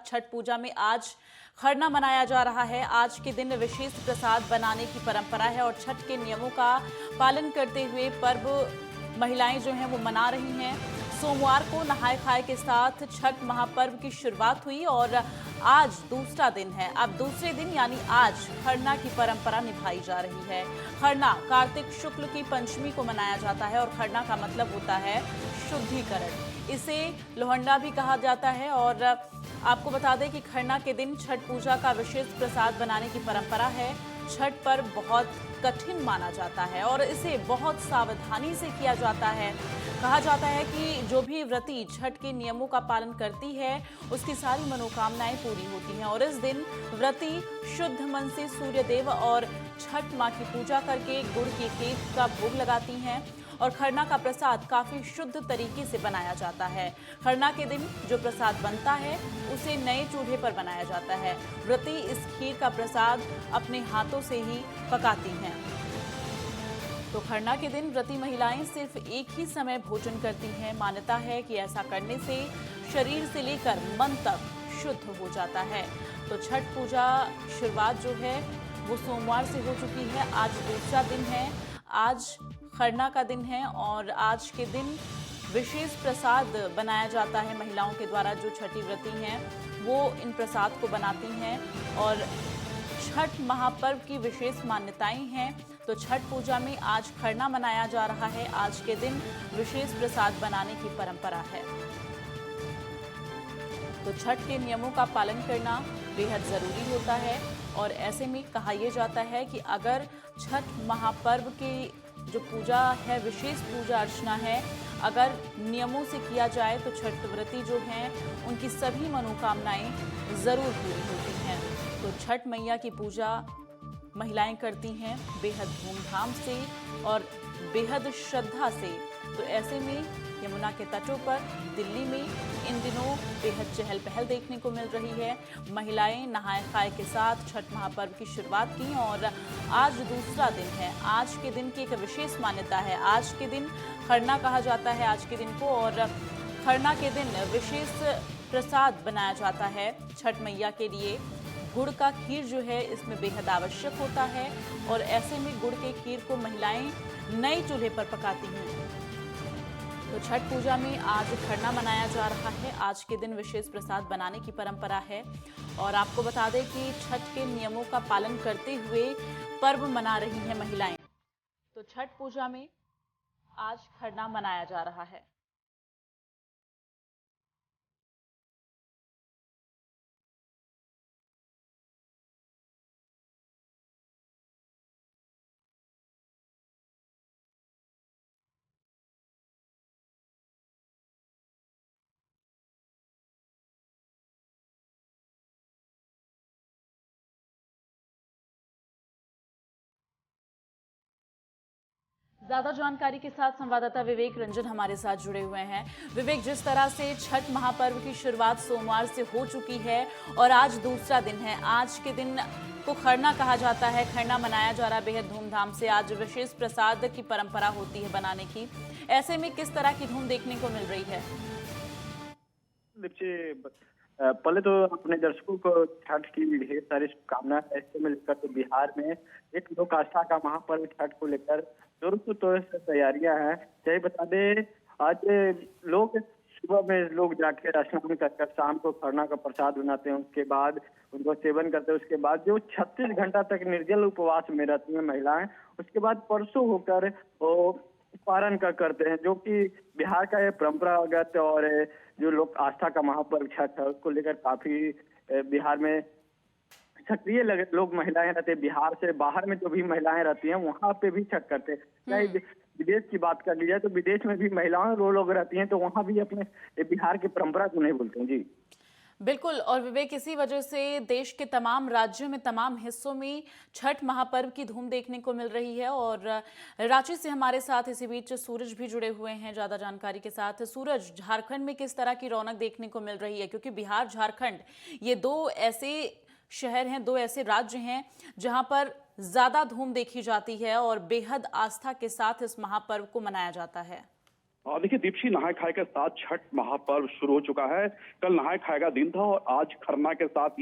छठ पूजा में आज खरना मनाया जा रहा है। आज के दिन विशेष प्रसाद बनाने की परंपरा है और छठ के नियमों का पालन करते हुए पर्व महिलाएं जो हैं वो मना रही हैं। सोमवार को नहाय खाए के साथ छठ महापर्व की शुरुआत हुई और आज दूसरा दिन है। अब दूसरे दिन यानी आज खरना की परंपरा निभाई जा रही है। खरना कार्तिक शुक्ल की पंचमी को मनाया जाता है और खरना का मतलब होता है शुद्धिकरण। इसे लोहंडा भी कहा जाता है और आपको बता दें कि खरना के दिन छठ पूजा का विशेष प्रसाद बनाने की परंपरा है। छठ पर्व बहुत कठिन माना जाता है और इसे बहुत सावधानी से किया जाता है। कहा जाता है कि जो भी व्रती छठ के नियमों का पालन करती है उसकी सारी मनोकामनाएं पूरी होती हैं और इस दिन व्रती शुद्ध मन से सूर्य देव और छठ मां की पूजा करके गुड़ के खेत का भोग लगाती हैं और खरना का प्रसाद काफी शुद्ध तरीके से बनाया जाता है। खरना के दिन जो प्रसाद बनता है उसे नए चूल्हे पर बनाया जाता है। व्रती इस खीर का प्रसाद अपने हाथों से ही पकाती हैं। तो खरना के दिन व्रती महिलाएं सिर्फ एक ही समय भोजन करती हैं। मान्यता है कि ऐसा करने से शरीर से लेकर मन तक शुद्ध हो जाता है। तो छठ पूजा शुरुआत जो है वो सोमवार से हो चुकी है। आज दूसरा दिन है। आज खरना का दिन है और आज के दिन विशेष प्रसाद बनाया जाता है। महिलाओं के द्वारा जो छठी व्रती हैं वो इन प्रसाद को बनाती हैं और छठ महापर्व की विशेष मान्यताएं हैं। तो छठ पूजा में आज खरना मनाया जा रहा है। आज के दिन विशेष प्रसाद बनाने की परंपरा है। तो छठ के नियमों का पालन करना बेहद जरूरी होता है और ऐसे में कहा यह जाता है कि अगर छठ महापर्व की जो पूजा है, विशेष पूजा अर्चना है, अगर नियमों से किया जाए तो छठ व्रती जो हैं उनकी सभी मनोकामनाएं जरूर पूरी होती हैं। तो छठ मैया की पूजा महिलाएं करती हैं बेहद धूमधाम से और बेहद श्रद्धा से। तो ऐसे में यमुना के तटों पर दिल्ली में इन दिनों बेहद चहल पहल देखने को मिल रही है। महिलाएं नहाए खाए के साथ छठ महापर्व की शुरुआत की और आज दूसरा दिन है। आज के दिन की एक विशेष मान्यता है। आज के दिन खरना कहा जाता है आज के दिन को और खरना के दिन विशेष प्रसाद बनाया जाता है छठ मैया के लिए। गुड़ का खीर जो है इसमें बेहद आवश्यक होता है और ऐसे में गुड़ के खीर को महिलाएं नए चूल्हे पर पकाती हैं। तो छठ पूजा में आज खरना मनाया जा रहा है। आज के दिन विशेष प्रसाद बनाने की परंपरा है और आपको बता दें कि छठ के नियमों का पालन करते हुए पर्व मना रही हैं महिलाएं। तो छठ पूजा में आज खरना मनाया जा रहा है। ज्यादा जानकारी के साथ संवाददाता विवेक रंजन हमारे साथ जुड़े हुए हैं। विवेक, जिस तरह से छठ महापर्व की शुरुआत सोमवार से हो चुकी है और आज दूसरा दिन है, आज के दिन को खरना कहा जाता है, खरना मनाया जा रहा है बेहद धूमधाम से। आज विशेष प्रसाद की परंपरा होती है बनाने की। ऐसे में किस तरह की धूम देखने को मिल रही है? पहले तो अपने दर्शकों को छठ की ढेर सारी शुभकामनाएं। ऐसे में लेकर तो बिहार में एक लोक आस्था का महापर्व छठ को लेकर जोरों तौर से तैयारियां हैं। चाहे बता दें, आज लोग सुबह में लोग जाकर स्नान कर शाम को खरना का प्रसाद बनाते हैं, उसके बाद उनको सेवन करते हैं। उसके बाद जो 36 घंटा तक निर्जल उपवास में रहती हैं महिलाएं, उसके बाद परसों होकर वो पारण का करते हैं, जो कि बिहार का ये परंपरागत और जो लोक आस्था का महापर्व छठ है उसको लेकर काफी बिहार में सक्रिय लोग महिलाएं रहते हैं। बिहार से बाहर में जो भी महिलाएं रहती हैं वहां पे भी छठ करते हैं। चाहे विदेश की बात कर ली जाए तो विदेश में भी महिलाएं वो लोग रहती हैं, तो वहां भी अपने बिहार की परंपरा को नहीं भूलते हैं। जी बिल्कुल। और विवेक, इसी वजह से देश के तमाम राज्यों में, तमाम हिस्सों में छठ महापर्व की धूम देखने को मिल रही है। और रांची से हमारे साथ इसी बीच सूरज भी जुड़े हुए हैं ज्यादा जानकारी के साथ। सूरज, झारखंड में किस तरह की रौनक देखने को मिल रही है? क्योंकि बिहार, झारखंड ये दो ऐसे शहर हैं, दो ऐसे राज्य हैं जहां पर ज्यादा धूम देखी जाती है और बेहद आस्था के साथ इस महापर्व को मनाया जाता है। देखिए दीपशी, नहाय खाए के साथ छठ महापर्व शुरू हो चुका है। कल नहाय खाए का दिन था और आज खरना के साथ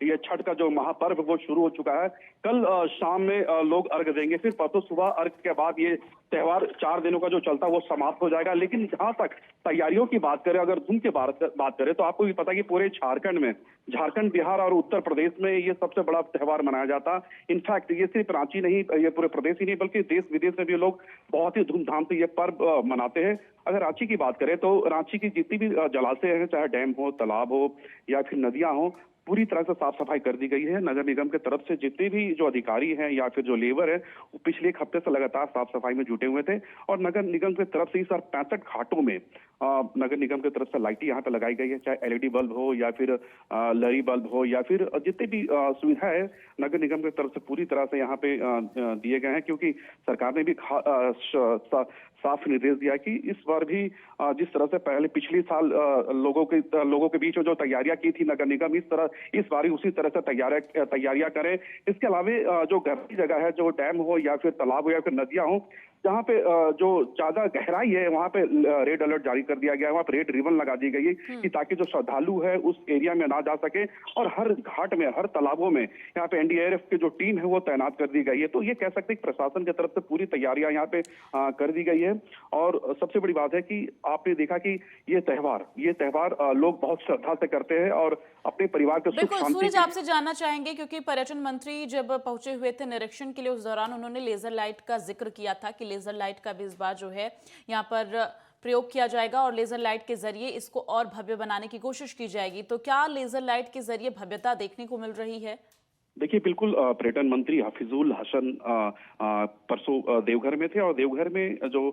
ये छठ का जो महापर्व वो शुरू हो चुका है। कल शाम में लोग अर्घ देंगे, फिर परसों सुबह अर्घ के बाद ये त्योहार 4 दिनों का जो चलता है वो समाप्त हो जाएगा। लेकिन जहां तक तैयारियों की बात करें, अगर धूम की बात करें तो आपको भी पता है कि पूरे झारखंड, बिहार और उत्तर प्रदेश में ये सबसे बड़ा त्योहार मनाया जाता। इनफैक्ट ये सिर्फ रांची नहीं, ये पूरे प्रदेश ही नहीं बल्कि देश विदेश में भी लोग बहुत ही धूमधाम से ये पर्व मनाते हैं। अगर रांची की बात करें तो रांची की जितनी भी जलाशय हैं, चाहे डैम हो, तालाब हो या फिर नदियां हो, पूरी तरह से साफ सफाई कर दी गई है। नगर निगम के तरफ से जितने भी जो अधिकारी हैं या फिर जो लेबर है, वो पिछले एक हफ्ते से लगातार साफ सफाई में जुटे हुए थे। और नगर निगम की तरफ से इस बार 65 घाटों में नगर निगम की तरफ से लाइटें यहाँ पे लगाई गई है, चाहे एलईडी बल्ब हो या फिर लरी बल्ब हो या फिर जितने भी सुविधा है नगर निगम की तरफ से पूरी तरह से यहाँ पे दिए गए हैं। क्योंकि सरकार ने भी साफ निर्देश दिया कि इस बार भी जिस तरह से पहले पिछले साल लोगों के बीच में जो तैयारियां की थी नगर निगम, इस बार ही उसी तरह से तैयारियां करें। इसके अलावा जो गहरी जगह है, जो डैम हो या फिर तालाब हो या फिर नदियां हो, जहाँ पे जो ज्यादा गहराई है वहाँ पे रेड अलर्ट जारी कर दिया गया है, वहाँ पे रेड रिबन लगा दी गई है कि ताकि जो श्रद्धालु है उस एरिया में ना जा सके। और हर घाट में, हर तालाबों में यहाँ पे एनडीआरएफ की जो टीम है वो तैनात कर दी गई है। तो ये कह सकते हैं कि प्रशासन की तरफ से पूरी तैयारियां यहाँ पे कर दी गई है। और सबसे बड़ी बात है कि आपने देखा कि ये त्योहार लोग बहुत श्रद्धा से करते हैं और अपने परिवार के सुख बिल्कुल शांति सूरज, आपसे जानना चाहेंगे क्योंकि पर्यटन मंत्री जब पहुंचे हुए थे निरीक्षण के लिए, उस दौरान उन्होंने लेजर लाइट का जिक्र किया था कि लेजर लाइट का भी इस बार जो है यहाँ पर प्रयोग किया जाएगा और लेजर लाइट के जरिए इसको और भव्य बनाने की कोशिश की जाएगी। तो क्या लेजर लाइट के जरिए भव्यता देखने को मिल रही है? देखिए बिल्कुल, पर्यटन मंत्री हफीजुल हसन परसों देवघर में थे और देवघर में जो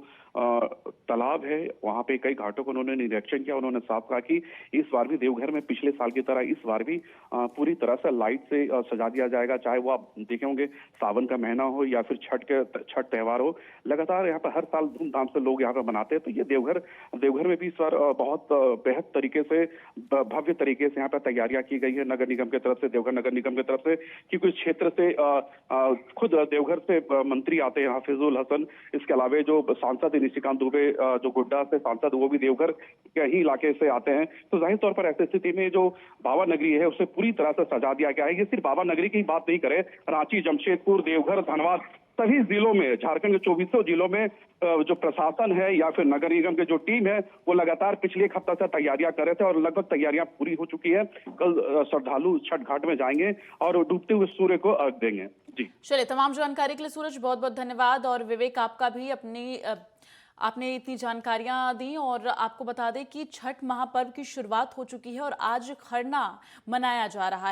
तालाब है वहां पे कई घाटों को उन्होंने निरीक्षण किया। उन्होंने साफ कहा कि इस बार भी देवघर में पिछले साल की तरह इस बार भी पूरी तरह से लाइट से सजा दिया जाएगा। चाहे वो आप देखे होंगे सावन का महीना हो या फिर छठ त्योहार हो, लगातार यहाँ पर हर साल धूमधाम से लोग यहाँ पर मनाते हैं। तो ये देवघर में भी इस बार बहुत बेहद तरीके से, भव्य तरीके से यहाँ पर तैयारियां की गई है नगर निगम की तरफ से, देवघर नगर निगम की तरफ से। क्योंकि इस क्षेत्र से खुद देवघर से मंत्री आते हैं हफीजुल हसन, इसके अलावा जो सांसद निशिकांत दुबे जो गोड्डा से सांसद, वो भी देवघर के ही इलाके से आते हैं। तो जाहिर तौर पर ऐसी स्थिति में जो बाबा नगरी है उसे पूरी तरह से सजा दिया गया है। ये सिर्फ बाबा नगरी की बात नहीं करें, रांची, जमशेदपुर, देवघर, धनबाद, सभी जिलों में, झारखंड के 24 जिलों में जो प्रशासन है या फिर नगर निगम की जो टीम है वो लगातार पिछले एक हफ्ता से तैयारियां कर रहे थे और लगभग तैयारियां पूरी हो चुकी है। कल श्रद्धालु छठ घाट में जाएंगे और डूबते हुए सूर्य को अर्घ देंगे। जी चलिए, तमाम जानकारी के लिए सूरज बहुत बहुत धन्यवाद। और विवेक, आपका भी आपने इतनी जानकारियां दी और आपको बता दें कि छठ महापर्व की शुरुआत हो चुकी है और आज खरना मनाया जा रहा है।